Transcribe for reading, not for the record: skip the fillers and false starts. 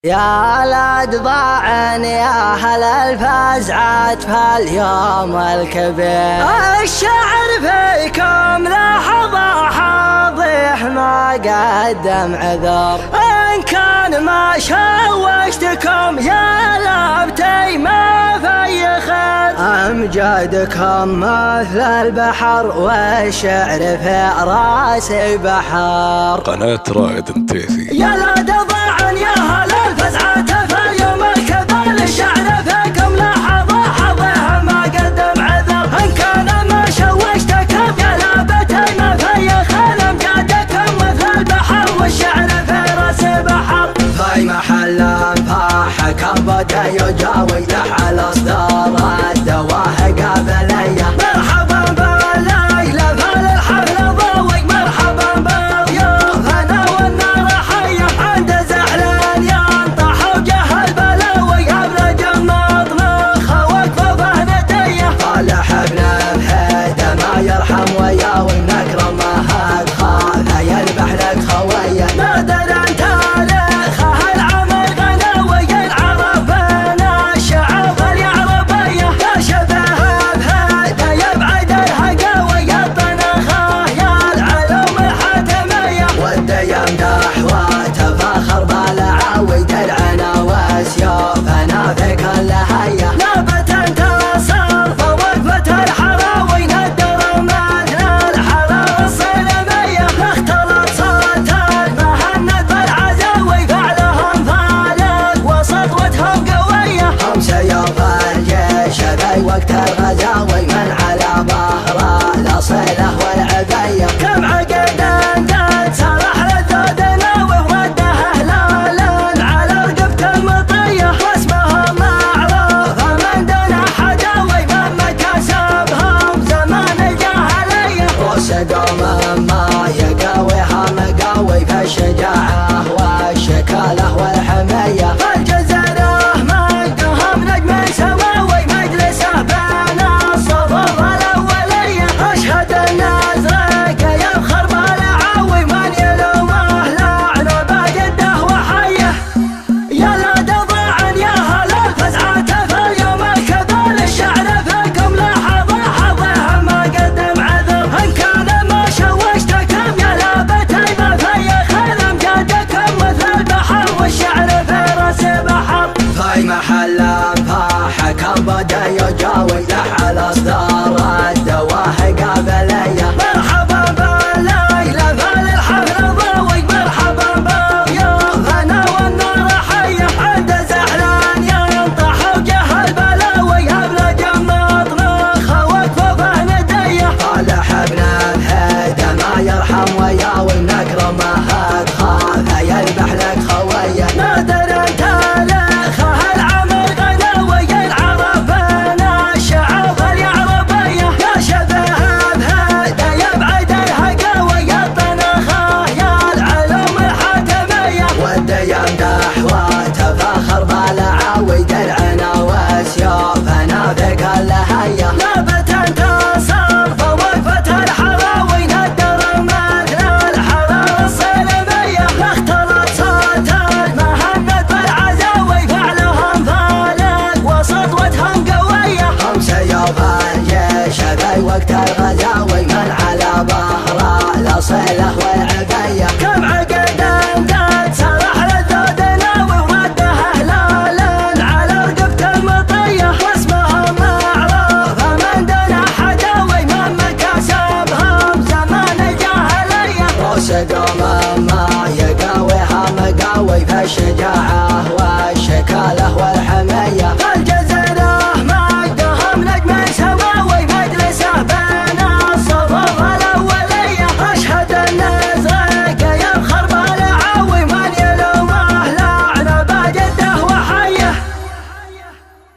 يا الأدباعن يا هل الفزعات فاليوم الكبير، الشعر فيكم لحظة حاضح ما قدم عذر، إن كان ما شوشتكم يا لابتي ما في خير، أمجادكم مثل البحر والشعر في راسي بحر. قناة رائد انتيثي. يا الأدباعن يا هل الفزعات فاليوم الكبير، الشعر فيكم لحظة حظه ما قدم عذر، إن كان ما شوشتكم يا لابتي ما في خير، أمجادكم مثل البحر والشعر في راسي بحر. في محل انفاحكم بدا يجاوي لح الأصدار الدواه قابلية، مرحبا بالليلة فالحفل ضوي، مرحبا بضيوفنا والنار حية، عند زعلان ينطح وجه البلاوي، أبرج المطبخ وكفوفه ندية، طالح ابن بهيده ما يرحم وياوي، نكرم ما خاف يذبح لك خويه، نادر انت تاريخه العمر غناوي، العرب بين الشعب اليعربيه، يا شبه بهيده يبعد الهقاوي، الطنخه يا العلوم الحاتميه، والديم دحوته فخر بالعاوي، درعنا وسيوفنا في كل هيه، نابت انتصر فوقفه الحراوي، ندر مثل الحراره الصنميه، اختلط صوت المهند بالعزاوي، فعلهم فالق وسطوتهم قويه، هم سيوف الجيش في وقت الغزاوي، من على ظهر الاصيله والعبيه، كم عقد قد سرح للذود ناوي، ورده هلالا على رقبه المطيه، واسمهم معروف من دون حداوي، مهما كسبهم زمان الجاهليه، رصدوا مما يقاويها مقاوي، في الشجاعه والشكاله والحميه، فالجزره ملقهم نجم سماوي، مجلسه بين الصفوف الاوليه، اشهد النزرق يفخر بالعاوي، من يلومه لعنه بجده وحيه. يا الأدباعن يا هل الفزعات فاليوم الكبير، الشعر فيكم لحظة حظه ما قدم عذر، إن كان ما شوشتكم يا لابتي ما في خير، أمجادكم مثل البحر والشعر في راسي بحر. في محل انفاحكم بدا يجاوي لح الأصدار الدواه قابلية، مرحبا بالليلة فالحفل ضوي، مرحبا بضيوفنا والنار حية، عند زعلان ينطح وجه البلاوي، أبرج المطبخ وكفوفه ندية، طالح ابن بهيده ما يرحم وياوي، نكرم ما خاف يذبح لك خويه، نادر انت تاريخه العمر غناوي، العرب بين الشعب اليعربيه، يا شبه بهيده يبعد الهقاوي، الطنخه يا العلوم الحاتميه، والديم دحوه